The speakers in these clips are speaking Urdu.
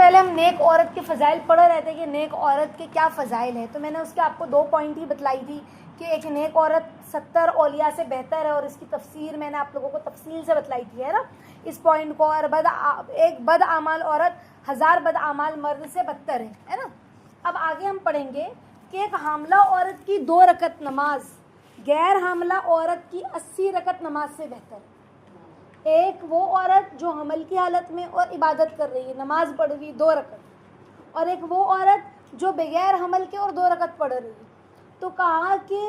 پہلے ہم نیک عورت کے فضائل پڑھ رہے تھے کہ نیک عورت کے کیا فضائل ہیں. تو میں نے اس کے آپ کو 2 پوائنٹ ہی بتلائی تھی کہ ایک نیک عورت 70 اولیاء سے بہتر ہے, اور اس کی تفسیر میں نے آپ لوگوں کو تفصیل سے بتلائی تھی, ہے نا, اس پوائنٹ کو. اور ایک بد اعمال عورت 1000 بد اعمال مرد سے بدتر ہے نا. اب آگے ہم پڑھیں گے کہ ایک حاملہ عورت کی 2 رکعت نماز غیر حاملہ عورت کی 80 رکعت نماز سے بہتر ہے. ایک وہ عورت جو حمل کی حالت میں اور عبادت کر رہی ہے, نماز پڑھ رہی ہے 2 رکعت, اور ایک وہ عورت جو بغیر حمل کے اور 2 رکعت پڑھ رہی ہے. تو کہا کہ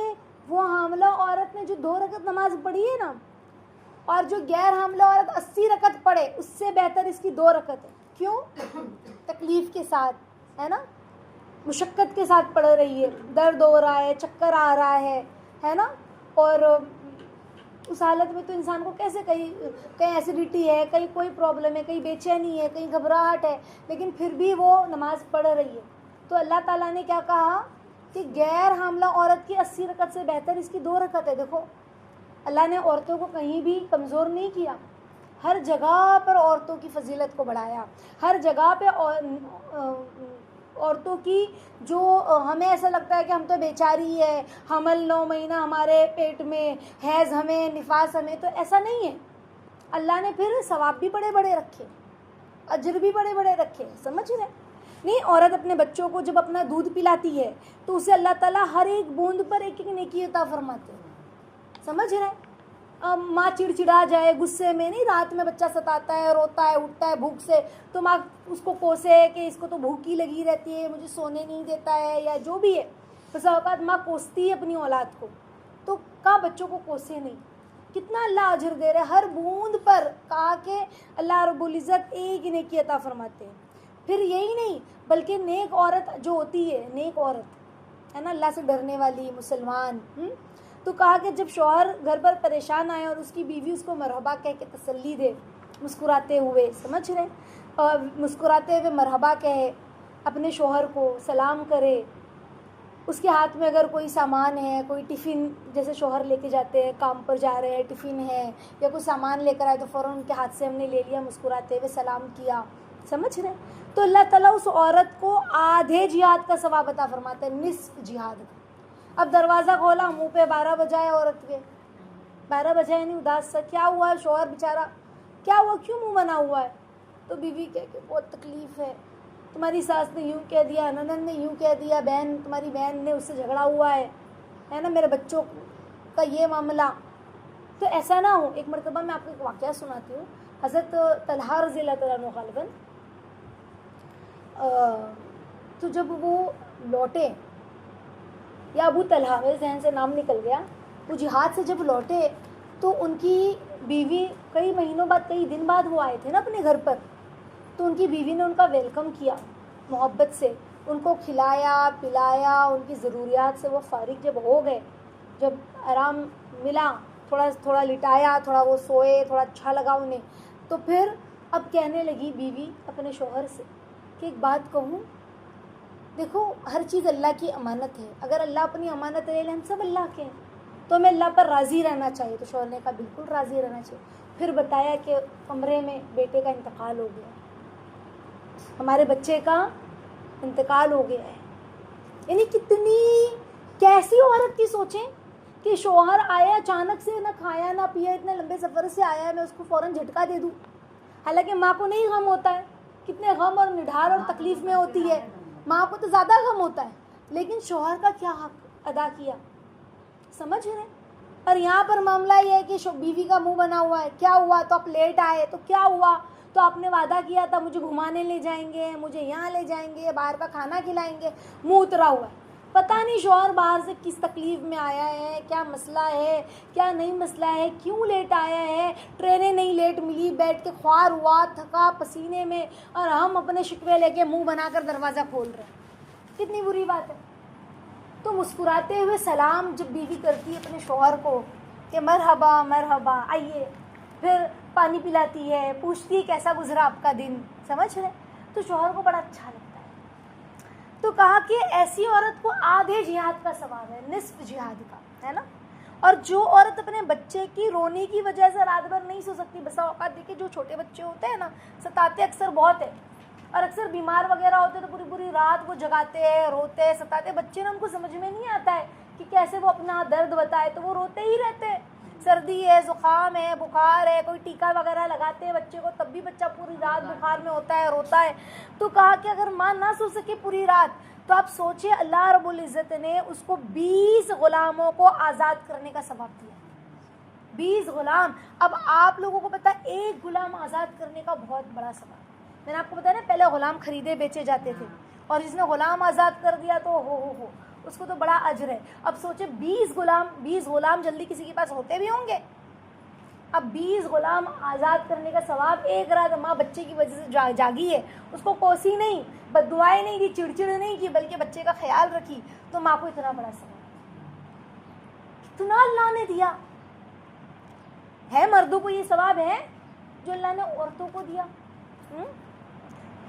وہ حاملہ عورت نے جو 2 رکعت نماز پڑھی ہے نا, اور جو غیر حاملہ عورت 80 رکعت پڑھے, اس سے بہتر اس کی 2 رکعت ہے. کیوں؟ تکلیف کے ساتھ, ہے نا, مشقت کے ساتھ پڑھ رہی ہے, درد ہو رہا ہے, چکر آ رہا ہے نا, اور اس حالت میں تو انسان کو کیسے کہیں ایسیڈیٹی ہے, کہیں کوئی پرابلم ہے, کہیں بے چینی ہے, کہیں گھبراہٹ ہے, لیکن پھر بھی وہ نماز پڑھ رہی ہے. تو اللہ تعالیٰ نے کیا کہا کہ غیر حاملہ عورت کی 80 رکعت سے بہتر اس کی 2 رکعت ہے. دیکھو اللہ نے عورتوں کو کہیں بھی کمزور نہیں کیا, ہر جگہ پر عورتوں کی فضیلت کو بڑھایا, ہر جگہ پہ عورتوں کی جو ہمیں ایسا لگتا ہے کہ ہم تو بیچاری ہے, حمل 9 مہینہ ہمارے پیٹ میں, حیض ہمیں, نفاس ہمیں, تو ایسا نہیں ہے. اللہ نے پھر ثواب بھی بڑے بڑے رکھے, اجر بھی بڑے بڑے رکھے, سمجھ رہے نہیں. عورت اپنے بچوں کو جب اپنا دودھ پلاتی ہے تو اسے اللہ تعالیٰ ہر ایک بوند پر ایک ایک نیکی عطا فرماتے ہیں, سمجھ رہے. ماں چڑچڑا جائے, غصے میں نہیں, رات میں بچہ ستاتا ہے, روتا ہے, اٹھتا ہے بھوک سے, تو ماں اس کو کوسے کہ اس کو تو بھوکی لگی رہتی ہے, مجھے سونے نہیں دیتا ہے, یا جو بھی ہے. بس اوقات ماں کوستی ہے اپنی اولاد کو, تو کہاں بچوں کو کوسے نہیں. کتنا اللہ اجر دے رہے ہر بوند پر, کہا کہ اللہ رب العزت ایک نیکی عطا فرماتے ہیں. پھر یہی نہیں بلکہ نیک عورت جو ہوتی ہے, نیک عورت ہے نا, اللہ سے ڈرنے والی مسلمان, تو کہا کہ جب شوہر گھر پر پریشان آئے اور اس کی بیوی اس کو مرحبا کہہ کے تسلی دے, مسکراتے ہوئے, سمجھ رہے, اور مسکراتے ہوئے مرحبا کہے, اپنے شوہر کو سلام کرے, اس کے ہاتھ میں اگر کوئی سامان ہے, کوئی ٹفن, جیسے شوہر لے کے جاتے ہیں, کام پر جا رہے ہیں, ٹفن ہے یا کوئی سامان لے کر آئے تو فوراً ان کے ہاتھ سے ہم نے لے لیا, مسکراتے ہوئے سلام کیا, سمجھ رہے. تو اللہ تعالیٰ اس عورت کو آدھے جہاد کا ثواب عطا فرماتا ہے, نصف جہاد کا. اب دروازہ کھولا, منہ پہ 12 بجائے عورت کے, 12 بجائے نہیں, اداس سا, کیا ہوا ہے شوہر بیچارہ, کیا ہوا, کیوں منہ بنا ہوا ہے؟ تو بیوی کہہ کہ بہت تکلیف ہے, تمہاری ساس نے یوں کہہ دیا, نند نے یوں کہہ دیا, بہن, تمہاری بہن نے اس سے جھگڑا ہوا ہے نا, میرے بچوں کا یہ معاملہ. تو ایسا نہ ہو. ایک مرتبہ میں آپ کو ایک واقعہ سناتی ہوں. حضرت طلحہ رضی اللہ تعالیٰ عنہ غالباً, تو جب وہ لوٹے, یا ابو طلحہ, میرے ذہن سے نام نکل گیا, وہ جہاد سے جب لوٹے تو ان کی بیوی, کئی مہینوں بعد, کئی دن بعد وہ آئے تھے نا اپنے گھر پر, تو ان کی بیوی نے ان کا ویلکم کیا محبت سے, ان کو کھلایا پلایا, ان کی ضروریات سے وہ فارغ جب ہو گئے, جب آرام ملا, تھوڑا لٹایا, تھوڑا وہ سوئے, تھوڑا اچھا لگا انہیں, تو پھر اب کہنے لگی بیوی اپنے شوہر سے کہ ایک بات کہوں, دیکھو ہر چیز اللہ کی امانت ہے, اگر اللہ اپنی امانت لے لیں, ہم سب اللہ کے ہیں, تو ہمیں اللہ پر راضی رہنا چاہیے. تو شوہر نے کہا بالکل راضی رہنا چاہیے. پھر بتایا کہ کمرے میں بیٹے کا انتقال ہو گیا, ہمارے بچے کا انتقال ہو گیا ہے. یعنی کتنی کیسی عورت کی سوچیں کہ شوہر آیا اچانک سے, نہ کھایا نہ پیا, اتنے لمبے سفر سے آیا ہے, میں اس کو فوراً جھٹکا دے دوں. حالانکہ ماں کو نہیں غم ہوتا ہے, کتنے غم اور نڈھال اور تکلیف میں ہوتی ہے, ماں کو تو زیادہ غم ہوتا ہے, لیکن شوہر کا کیا حق ادا کیا, سمجھ رہے. اور یہاں پر معاملہ یہ ہے کہ بیوی کا منہ بنا ہوا ہے, کیا ہوا, تو آپ لیٹ آئے تو کیا ہوا, تو آپ نے وعدہ کیا تھا مجھے گھمانے لے جائیں گے, مجھے یہاں لے جائیں گے, باہر کا کھانا کھلائیں گے, منہ اترا ہوا ہے. پتہ نہیں شوہر باہر سے کس تکلیف میں آیا ہے, کیا مسئلہ ہے, کیا نہیں مسئلہ ہے, کیوں لیٹ آیا ہے, ٹرینیں نہیں لیٹ ملی, بیٹھ کے خوار ہوا, تھکا پسینے میں, اور ہم اپنے شکوے لے کے منہ بنا کر دروازہ کھول رہے ہیں. کتنی بری بات ہے. تو مسکراتے ہوئے سلام جب بیوی کرتی ہے اپنے شوہر کو کہ مرحبا مرحبا آئیے, پھر پانی پلاتی ہے, پوچھتی ہے کیسا گزرا آپ کا دن, سمجھ رہے, تو شوہر کو بڑا اچھا لگتا ہے. تو کہا کہ ایسی عورت کو آدھے جہاد کا ثواب ہے, نصف جہاد کا, ہے نا. اور جو عورت اپنے بچے کی رونے کی وجہ سے رات بھر نہیں سو سکتی, بسا اوقات دیکھیں جو چھوٹے بچے ہوتے ہیں نا, ستاتے اکثر بہت ہے, اور اکثر بیمار وغیرہ ہوتے تو پوری پوری رات وہ جگاتے ہیں، روتے ہیں، ستاتے. بچے نا ان کو سمجھ میں نہیں آتا ہے کہ کیسے وہ اپنا درد بتائے، تو وہ روتے ہی رہتے ہیں. سردی ہے، زکام ہے، بخار ہے، کوئی ٹیکا وغیرہ لگاتے ہیں بچے کو، تب بھی بچہ پوری رات بخار میں ہوتا ہے، روتا ہے. تو کہا کہ اگر ماں نہ سو سکے پوری رات تو آپ سوچیں اللہ رب العزت نے اس کو 20 غلاموں کو آزاد کرنے کا ثواب دیا. 20 غلام. اب آپ لوگوں کو پتا ہے ایک غلام آزاد کرنے کا بہت بڑا ثواب. میں نے آپ کو بتایا نا پہلے غلام خریدے بیچے جاتے تھے، اور جس نے غلام آزاد کر دیا تو ہو اس کو تو بڑا اجر ہے. اب سوچے 20 غلام جلدی کسی کے پاس ہوتے بھی ہوں گے. اب 20 غلام آزاد کرنے کا ثواب. ایک رات ماں بچے کی وجہ سے جاگی ہے، اس کو کوسی نہیں، بد دعائیں نہیں دی، چڑچڑ نہیں کی، بلکہ بچے کا خیال رکھی، تو ماں کو اتنا بڑا ثواب. اتنا اللہ نے دیا ہے. مردوں کو یہ ثواب ہے جو اللہ نے عورتوں کو دیا.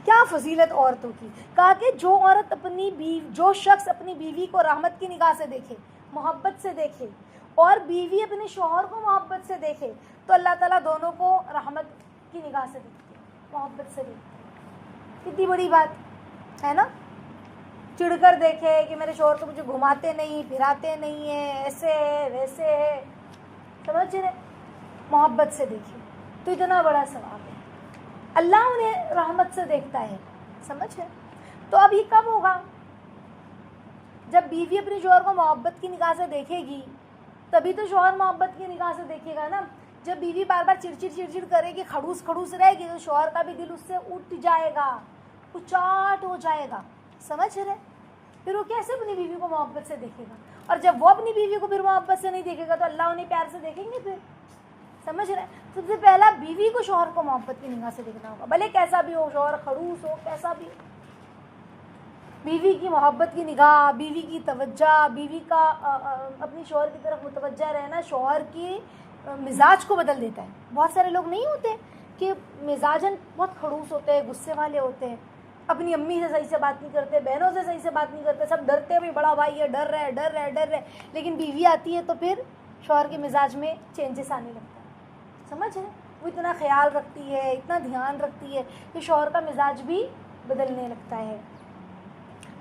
کیا فضیلت عورتوں کی. کہا کہ جو شخص اپنی بیوی کو رحمت کی نگاہ سے دیکھے، محبت سے دیکھے، اور بیوی اپنے شوہر کو محبت سے دیکھے، تو اللہ تعالیٰ دونوں کو رحمت کی نگاہ سے دیکھتے، محبت سے دیکھتے. کتنی بڑی بات ہے نا. چڑ کر دیکھے کہ میرے شوہر تو مجھے گھماتے نہیں، پھراتے نہیں ہیں، ایسے ہے ویسے ہے، سمجھ رہے. محبت سے دیکھے تو اتنا بڑا ثواب ہے. اللہ انہیں رحمت سے دیکھتا ہے، سمجھ ہے. تو اب یہ کب ہوگا؟ جب بیوی اپنے شوہر کو محبت کی نگاہ سے دیکھے گی تبھی تو شوہر محبت کی نگاہ سے دیکھے گا نا. جب بیوی بار بار چڑچڑ کرے گی، کھڑوس رہے گی، تو شوہر کا بھی دل اس سے اٹھ جائے گا، اچاٹ ہو جائے گا، سمجھ رہے. پھر وہ کیسے اپنی بیوی کو محبت سے دیکھے گا؟ اور جب وہ اپنی بیوی کو پھر محبت سے نہیں دیکھے گا تو اللہ انہیں پیار سے دیکھیں گے. پھر سمجھ رہے. سب سے پہلا بیوی کو شوہر کو محبت کی نگاہ سے دیکھنا ہوگا، بھلے کیسا بھی ہو، شوہر خڑوس ہو، کیسا بھی. بیوی کی محبت کی نگاہ، بیوی کی توجہ، بیوی کا اپنی شوہر کی طرف متوجہ رہنا شوہر کی مزاج کو بدل دیتا ہے. بہت سارے لوگ نہیں ہوتے کہ مزاجن بہت خڑوس ہوتے ہیں، غصے والے ہوتے ہیں، اپنی امی سے صحیح سے بات نہیں کرتے، بہنوں سے صحیح سے بات نہیں کرتے، سب ڈرتے بھی، بڑا بھائی ہے ڈر رہے. لیکن بیوی آتی ہے تو پھر شوہر کے مزاج میں چینجز آنے لگتا ہے. سمجھ رہے. وہ اتنا خیال رکھتی ہے، اتنا دھیان رکھتی ہے کہ شوہر کا مزاج بھی بدلنے لگتا ہے.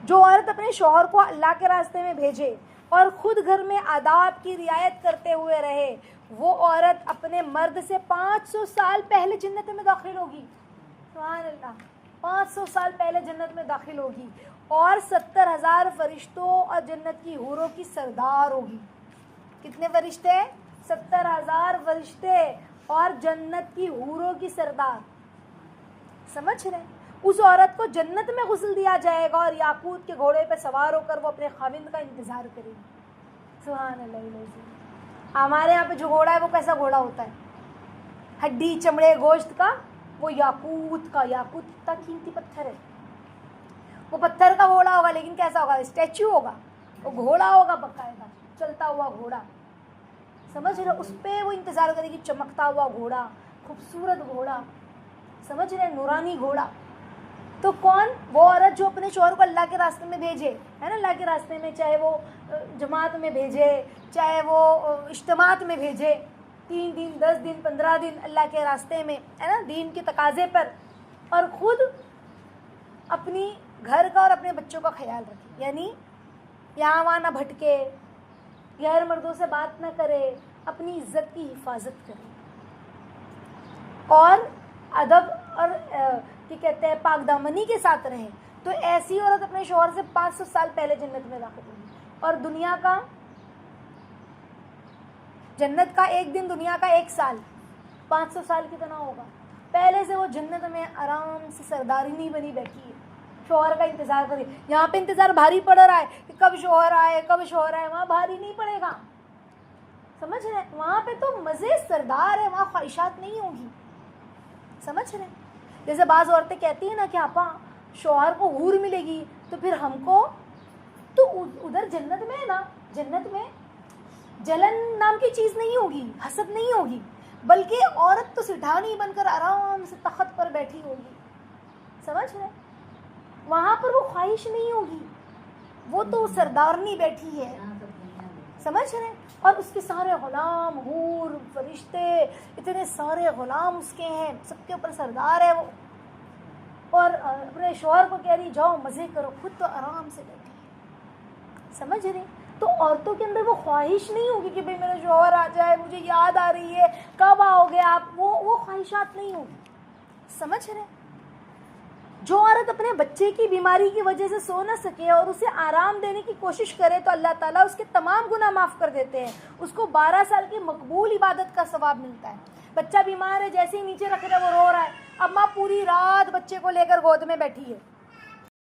جو عورت اپنے شوہر کو اللہ کے راستے میں بھیجے اور خود گھر میں آداب کی رعایت کرتے ہوئے رہے، وہ عورت اپنے مرد سے 500 سال پہلے جنت میں داخل ہوگی. سبحان اللہ. 500 سال پہلے جنت میں داخل ہوگی اور 70,000 فرشتوں اور جنت کی حوروں کی سردار ہوگی. کتنے فرشتے؟ 70,000 فرشتے اور جنت کی حوروں کی سردار. سمجھ رہے. اس عورت کو جنت میں غسل دیا جائے گا اور یاقوت کے گھوڑے پہ سوار ہو کر وہ اپنے خاوند کا انتظار کرے گی. سبحان اللہ. ہمارے یہاں پہ جو گھوڑا ہے وہ کیسا گھوڑا ہوتا ہے؟ ہڈی چمڑے گوشت کا. وہ یاقوت اتنا قیمتی پتھر ہے. وہ پتھر کا گھوڑا ہوگا لیکن کیسا ہوگا؟ اسٹیچو ہوگا. وہ گھوڑا ہوگا باقاعدہ، چلتا ہوا گھوڑا. سمجھ رہے. اس پہ وہ انتظار کرے گی. چمکتا ہوا گھوڑا، خوبصورت گھوڑا، سمجھ رہے، نورانی گھوڑا. تو کون؟ وہ عورت جو اپنے شوہر کو اللہ کے راستے میں بھیجے، ہے نا. اللہ کے راستے میں چاہے وہ جماعت میں بھیجے، چاہے وہ اجتماعات میں بھیجے، 3 دن 10 دن 15 دن اللہ کے راستے میں، ہے نا، دین کے تقاضے پر، اور خود اپنی گھر کا اور اپنے بچوں کا خیال رکھے. یعنی یہاں وہاں نہ بھٹکے، غیر مردوں سے بات نہ کرے، اپنی عزت کی حفاظت کرے اور ادب اور کہتے ہیں پاک دامنی کے ساتھ رہے. تو ایسی عورت اپنے شوہر سے 500 سال پہلے جنت میں داخل ہوگی. اور دنیا کا، جنت کا ایک دن دنیا کا 1 سال 500 سال کی طرح ہوگا. پہلے سے وہ جنت میں آرام سے سردارنی بنی بیٹھی ہے، شوہر کا انتظار کرے. یہاں پہ انتظار بھاری پڑ رہا ہے کہ کب شوہر آئے. وہاں بھاری نہیں پڑے گا. سمجھ رہے. وہاں پہ تو مزے سردار ہے، وہاں خواہشات نہیں ہوگی. سمجھ رہے. جیسے بعض عورتیں کہتی ہیں نا کہ آپا شوہر کو حور ملے گی تو پھر ہم کو، تو ادھر جنت میں ہے نا، جنت میں جلن نام کی چیز نہیں ہوگی، حسد نہیں ہوگی، بلکہ عورت تو سٹھانی بن کر آرام سے تخت پر بیٹھی ہوگی. سمجھ رہے. وہاں پر وہ خواہش نہیں ہوگی، وہ تو سردارنی بیٹھی ہے. سمجھ رہے. اور اس کے سارے غلام، حور، فرشتے، اتنے سارے غلام اس کے ہیں، سب کے اوپر سردار ہے وہ. اور اپنے شوہر کو کہہ رہی جاؤ مزے کرو، خود تو آرام سے بیٹھی ہے. سمجھ رہے؟ تو عورتوں کے اندر وہ خواہش نہیں ہوگی کہ بھئی میرا شوہر آ جائے، مجھے یاد آ رہی ہے کب آؤ گے آپ، وہ خواہشات نہیں ہوگی. سمجھ رہے؟ جو عورت اپنے بچے کی بیماری کی وجہ سے سو نہ سکے اور اسے آرام دینے کی کوشش کرے تو اللہ تعالیٰ اس کے تمام گناہ معاف کر دیتے ہیں. اس کو 12 سال کی مقبول عبادت کا ثواب ملتا ہے. بچہ بیمار ہے، جیسے ہی نیچے رکھ رہے وہ رو رہا ہے، اب ماں پوری رات بچے کو لے کر گود میں بیٹھی ہے،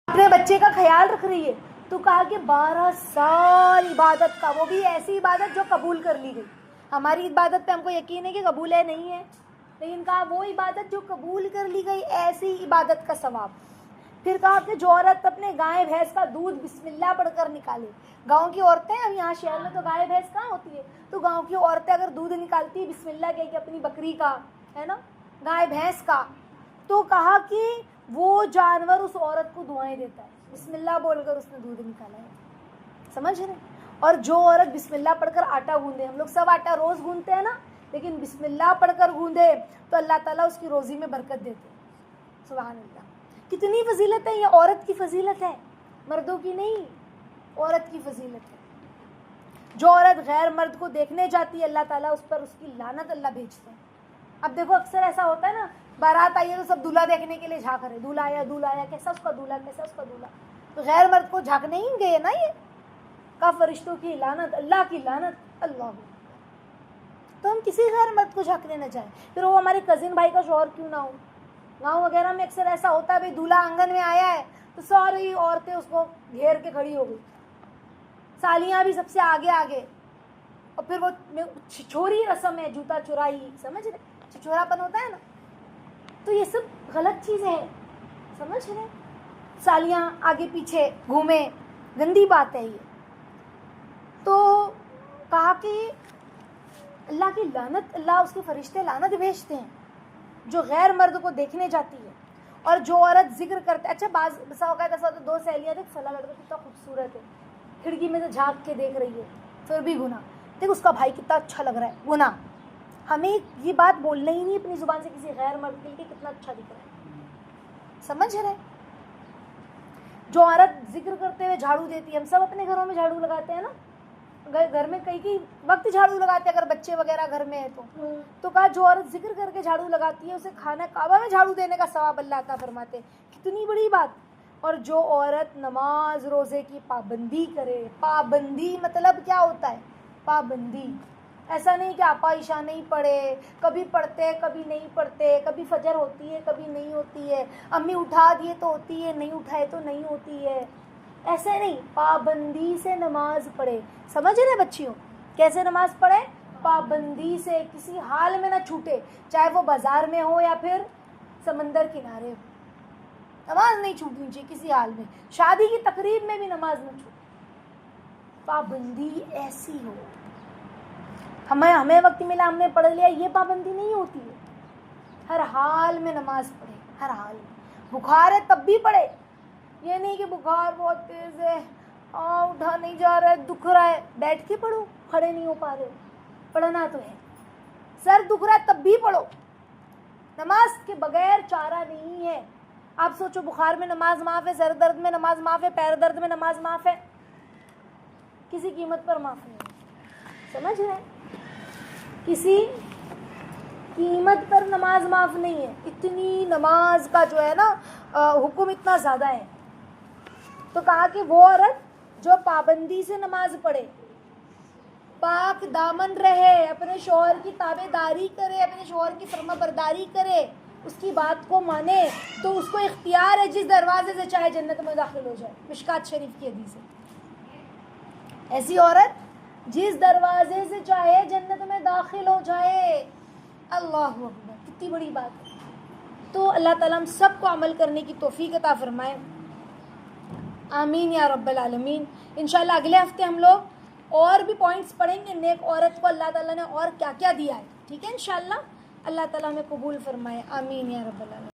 اپنے بچے کا خیال رکھ رہی ہے، تو کہا کہ 12 سال عبادت کا، وہ بھی ایسی عبادت جو قبول کر لی گئی. ہماری عبادت پہ ہم کو یقین ہے کہ قبول ہے نہیں ہے، لیکن کہا وہ عبادت جو قبول کر لی گئی ایسی عبادت کا ثواب. پھر کہا کہ جو عورت اپنے گائے بھینس کا دودھ بسم اللہ پڑھ کر نکالے. گاؤں کی عورتیں، اب یہاں شہر میں تو گائے بھینس کہاں ہوتی ہے، تو گاؤں کی عورتیں اگر دودھ نکالتی بسم اللہ کہہ کے اپنی بکری کا، ہے نا، گائے بھینس کا، تو کہا کہ وہ جانور اس عورت کو دعائیں دیتا ہے، بسم اللہ بول کر اس نے دودھ نکالا ہے. سمجھ رہے؟ اور جو عورت بسم اللہ پڑھ کر آٹا گوندے، ہم لوگ سب آٹا روز گوندتے ہیں نا، لیکن بسم اللہ پڑھ کر گوندے تو اللہ تعالیٰ اس کی روزی میں برکت دیتے. سبحان اللہ. کتنی فضیلت ہے، یہ عورت کی فضیلت ہے، مردوں کی نہیں، عورت کی فضیلت ہے. جو عورت غیر مرد کو دیکھنے جاتی ہے اللہ تعالیٰ اس پر اس کی لعنت اللہ بھیجتے ہیں. اب دیکھو اکثر ایسا ہوتا ہے نا، بارات آئی ہے تو سب دولہا دیکھنے کے لیے جھانک رہے، دولہا آیا، کیسا اس کا دولہا، کیسا اس کا دولہا. تو غیر مرد کو جھانکنے ہی گئے نا، یہ کا فرشتوں کی لعنت، اللہ کی لعنت. اللہ، تو ہم کسی غیر مرد کو جھانکنے نہ جائیں. پھر وہ ہمارے کزن بھائی کا شوہر کیوں نہ ہو. گاؤں وغیرہ میں اکثر ایسا ہوتا ہے، بھائی دولہا آنگن میں آیا ہے تو ساری عورتیں اس کو گھیر کے کھڑی ہو گئی، سالیاں بھی سب سے آگے آگے، اور پھر وہ چھچوری رسم ہے، جوتا چرائی، سمجھ رہے، چھچورا پن ہوتا ہے نا، تو یہ سب غلط چیزیں ہیں. سمجھ رہے؟ سالیاں آگے پیچھے گھومے، گندی بات ہے یہ. تو کہا کہ اللہ کی لعنت، اللہ اس کے فرشتے لعنت بھیجتے ہیں جو غیر مرد کو دیکھنے جاتی ہے. اور جو عورت ذکر کرتے، اچھا بسا اوقات ایسا ہوتا ہے، 2 سہیلیاں دیکھ فلاں لڑکا کتنا خوبصورت ہے، کھڑکی میں سے جھانک کے دیکھ رہی ہے، پھر بھی گناہ. دیکھ اس کا بھائی کتنا اچھا لگ رہا ہے، گناہ. ہمیں یہ بات بولنا ہی نہیں اپنی زبان سے کسی غیر مرد کے لیے کتنا اچھا دکھ رہا ہے. سمجھ رہے؟ جو عورت ذکر کرتے ہوئے جھاڑو دیتی ہے، ہم سب اپنے گھروں میں جھاڑو لگاتے ہیں نا، گھر میں کئی وقت جھاڑو لگاتے ہیں اگر بچے وغیرہ گھر میں ہے تو کہا جو عورت ذکر کر کے جھاڑو لگاتی ہے اسے خانہ کعبہ میں جھاڑو دینے کا ثواب اللہ عطا فرماتے ہیں. کتنی بڑی بات. اور جو عورت نماز روزے کی پابندی کرے، پابندی مطلب کیا ہوتا ہے؟ پابندی. ایسا نہیں کہ آپا عشاء نہیں پڑھے، کبھی پڑھتے کبھی نہیں پڑھتے، کبھی فجر ہوتی ہے کبھی نہیں ہوتی ہے، امی اٹھا دیے تو ہوتی ہے، نہیں اٹھائے تو نہیں ہوتی ہے. ایسے نہیں، پابندی سے نماز پڑھے. سمجھ رہے بچیوں؟ کیسے نماز پڑھے؟ پابندی سے، کسی حال میں نہ چھوٹے، چاہے وہ بازار میں ہو یا پھر سمندر کنارے ہو، نماز نہیں چھوٹنی چاہیے کسی حال میں. شادی کی تقریب میں بھی نماز نہ چھوٹے، پابندی ایسی ہو. ہمیں وقت ملا ہم نے پڑھ لیا، یہ پابندی نہیں ہوتی ہے. ہر حال میں نماز پڑھے، ہر حال میں. بخار ہے تب بھی پڑھے، یہ نہیں کہ بخار بہت تیز ہے، اٹھا نہیں جا رہا ہے، دکھ رہا ہے، بیٹھ کے پڑھو، کھڑے نہیں ہو پا رہے. پڑھنا تو ہے. سر دکھ رہا ہے تب بھی پڑھو. نماز کے بغیر چارہ نہیں ہے. آپ سوچو، بخار میں نماز معاف ہے، سر درد میں نماز معاف ہے، پیر درد میں نماز معاف ہے، کسی قیمت پر معاف نہیں. سمجھ رہے ہیں؟ کسی قیمت پر نماز معاف نہیں ہے. اتنی نماز کا جو ہے نا حکم اتنا زیادہ ہے. تو کہا کہ وہ عورت جو پابندی سے نماز پڑھے، پاک دامن رہے، اپنے شوہر کی تابع داری کرے، اپنے شوہر کی فرما برداری کرے، اس کی بات کو مانے، تو اس کو اختیار ہے جس دروازے سے چاہے جنت میں داخل ہو جائے. مشکات شریف کی حدیث ہے. ایسی عورت جس دروازے سے چاہے جنت میں داخل ہو جائے. اللہ اکبر، کتنی بڑی بات ہے. تو اللہ تعالیٰ ہم سب کو عمل کرنے کی توفیق عطا فرمائے. آمین یا رب العالمین. انشاءاللہ اگلے ہفتے ہم لوگ اور بھی پوائنٹس پڑھیں گے، نیک عورت کو اللہ تعالیٰ نے اور کیا کیا دیا ہے. ٹھیک ہے انشاءاللہ. اللہ تعالیٰ ہمیں قبول فرمائے. آمین یا رب العالمین.